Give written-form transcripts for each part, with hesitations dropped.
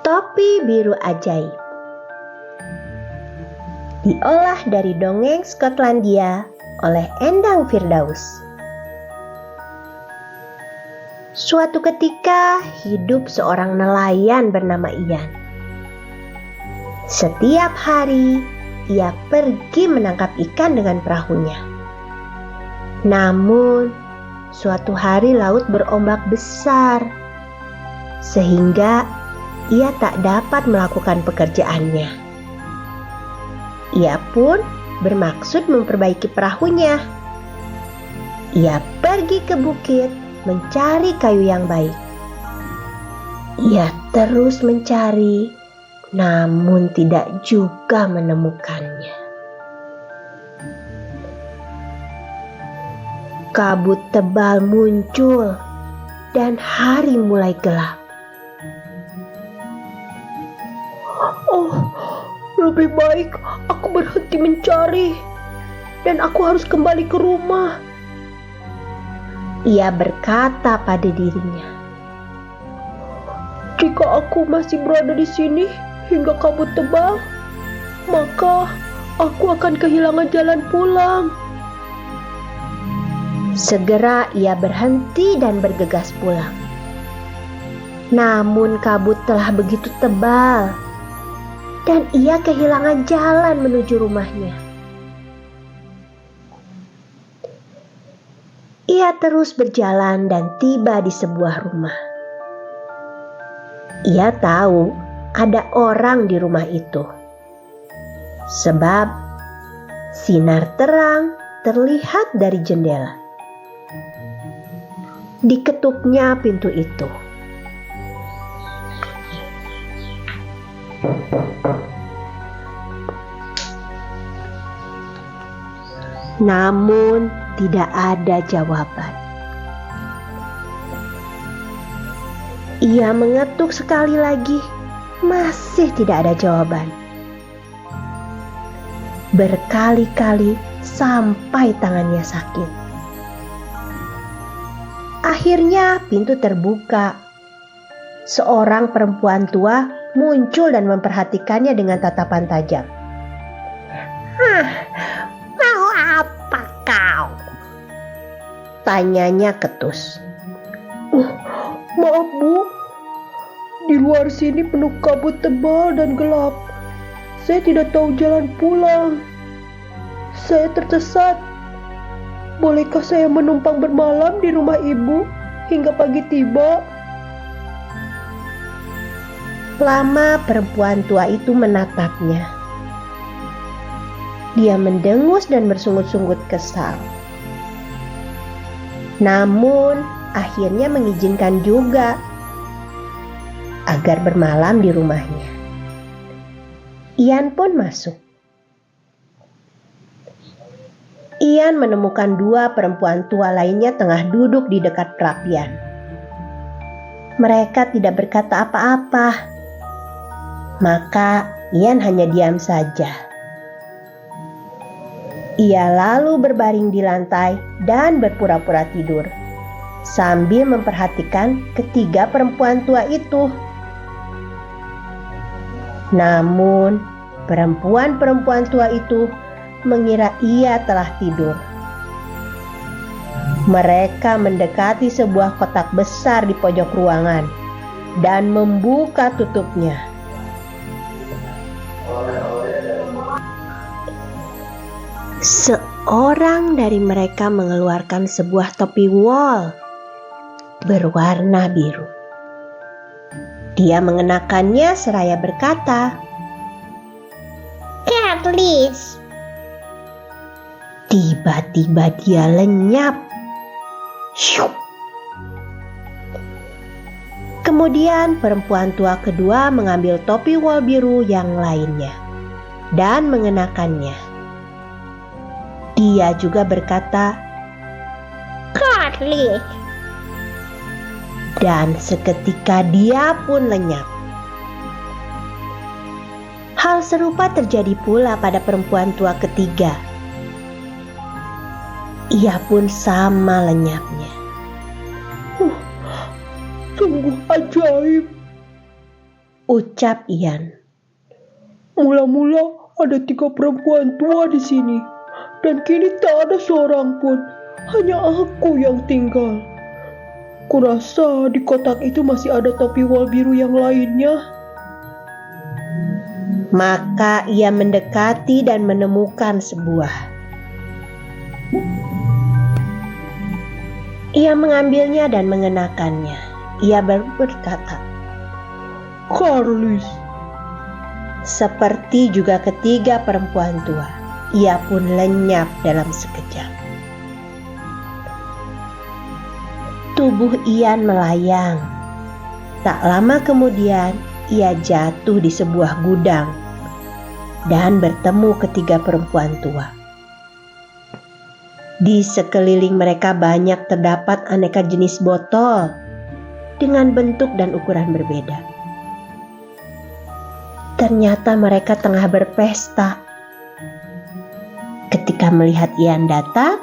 Topi Biru Ajaib. Diolah dari dongeng Skotlandia oleh Endang Firdaus. Suatu ketika hidup seorang nelayan bernama Ian. Setiap hari ia pergi menangkap ikan dengan perahunya. Namun suatu hari laut berombak besar sehingga ia tak dapat melakukan pekerjaannya. Ia pun bermaksud memperbaiki perahunya. Ia pergi ke bukit mencari kayu yang baik. Ia terus mencari, namun tidak juga menemukannya. Kabut tebal muncul dan hari mulai gelap. Lebih baik aku berhenti mencari dan aku harus kembali ke rumah. Ia berkata pada dirinya, jika aku masih berada di sini hingga kabut tebal, maka aku akan kehilangan jalan pulang. Segera ia berhenti dan bergegas pulang. Namun kabut telah begitu tebal dan ia kehilangan jalan menuju rumahnya. Ia terus berjalan dan tiba di sebuah rumah. Ia tahu ada orang di rumah itu, sebab sinar terang terlihat dari jendela. Diketuknya pintu itu. Namun tidak ada jawaban. Ia mengetuk sekali lagi, masih tidak ada jawaban. Berkali-kali sampai tangannya sakit. Akhirnya pintu terbuka. Seorang perempuan tua muncul dan memperhatikannya dengan tatapan tajam. Mau apa kau? Tanyanya ketus. Maaf Bu, di luar sini penuh kabut tebal dan gelap. Saya tidak tahu jalan pulang. Saya tersesat. Bolehkah saya menumpang bermalam di rumah Ibu hingga pagi tiba? Lama perempuan tua itu menatapnya. Dia mendengus dan bersungut-sungut kesal. Namun akhirnya mengizinkan juga agar bermalam di rumahnya. Ian pun masuk. Ian menemukan dua perempuan tua lainnya tengah duduk di dekat perapian. Mereka tidak berkata apa-apa. Maka Ian hanya diam saja. Ia lalu berbaring di lantai dan berpura-pura tidur sambil memperhatikan ketiga perempuan tua itu. Namun perempuan-perempuan tua itu mengira ia telah tidur. Mereka mendekati sebuah kotak besar di pojok ruangan dan membuka tutupnya. Seorang dari mereka mengeluarkan sebuah topi wol berwarna biru. Dia mengenakannya seraya berkata, Carlis. Tiba-tiba dia lenyap. Syup. Kemudian perempuan tua kedua mengambil topi wol biru yang lainnya dan mengenakannya. Dia juga berkata, Carlis. Dan seketika dia pun lenyap. Hal serupa terjadi pula pada perempuan tua ketiga. Ia pun sama lenyapnya. Sungguh ajaib. ucap Ian. Mula-mula ada 3 perempuan tua di sini, dan kini tak ada seorang pun, hanya aku yang tinggal. Kurasa di kotak itu masih ada topi wol biru yang lainnya. Maka ia mendekati dan menemukan sebuah. Ia mengambilnya dan mengenakannya. Ia berkata, Carlis. seperti juga ketiga perempuan tua, ia pun lenyap dalam sekejap. Tubuh Ian melayang. Tak lama kemudian, ia jatuh di sebuah gudang dan bertemu ketiga perempuan tua. Di sekeliling mereka banyak terdapat aneka jenis botol dengan bentuk dan ukuran berbeda. Ternyata mereka tengah berpesta. Ketika melihat Ian datang,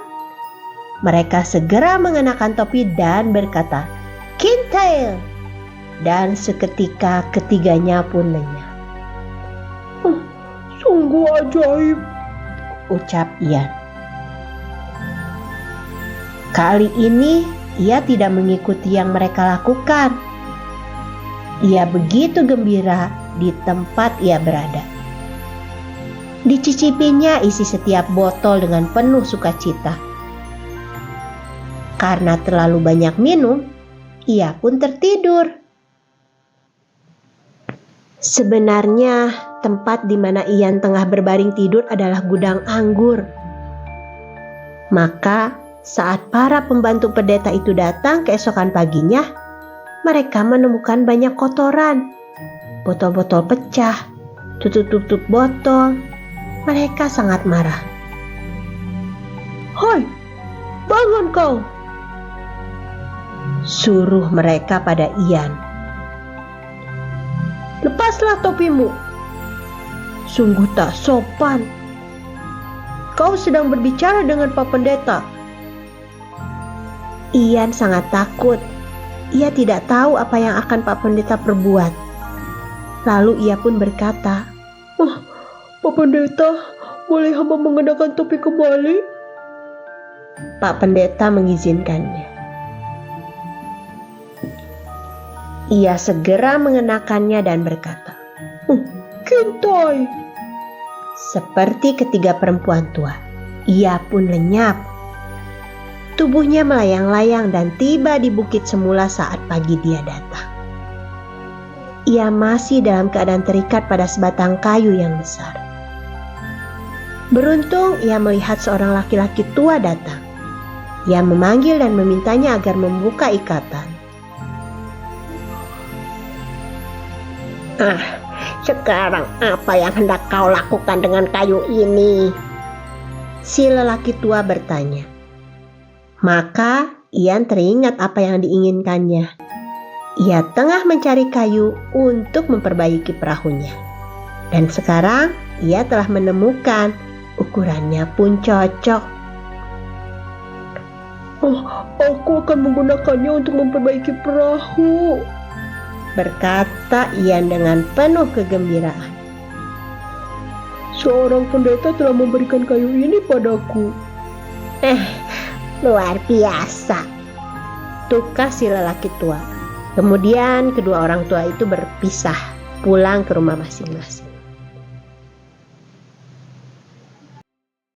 mereka segera mengenakan topi dan berkata, "Kintail!" Dan seketika ketiganya pun lenyap. Sungguh ajaib, Ucap Ian. Kali ini ia tidak mengikuti yang mereka lakukan. Ia begitu gembira di tempat ia berada. Dicicipinya isi setiap botol dengan penuh sukacita. Karena terlalu banyak minum, ia pun tertidur. Sebenarnya tempat di mana Ian tengah berbaring tidur adalah gudang anggur. Maka saat para pembantu pendeta itu datang keesokan paginya, mereka menemukan banyak kotoran, botol-botol pecah, tutup-tutup botol. Mereka sangat marah. Hai, bangun kau! Suruh mereka pada Ian. Lepaslah topimu. Sungguh tak sopan. Kau sedang berbicara dengan Pak Pendeta. Ian sangat takut. Ia tidak tahu apa yang akan Pak Pendeta perbuat. Lalu ia pun berkata, Pak Pendeta, boleh hamba mengenakan topi kembali? Pak Pendeta mengizinkannya. Ia segera mengenakannya dan berkata, Kintai! seperti ketiga perempuan tua, ia pun lenyap. Tubuhnya melayang-layang dan tiba di bukit semula saat pagi dia datang. Ia masih dalam keadaan terikat pada sebatang kayu yang besar. Beruntung ia melihat seorang laki-laki tua datang. Ia memanggil dan memintanya agar membuka ikatan. Sekarang apa yang hendak kau lakukan dengan kayu ini? Si lelaki tua bertanya. Maka Ian teringat apa yang diinginkannya. Ia tengah mencari kayu untuk memperbaiki perahunya. Dan sekarang ia telah menemukan, ukurannya pun cocok. Aku akan menggunakannya untuk memperbaiki perahu, berkata Ian dengan penuh kegembiraan. Seorang pendeta telah memberikan kayu ini padaku. Luar biasa. Tukar si lelaki tua. Kemudian kedua orang tua itu berpisah pulang ke rumah masing-masing.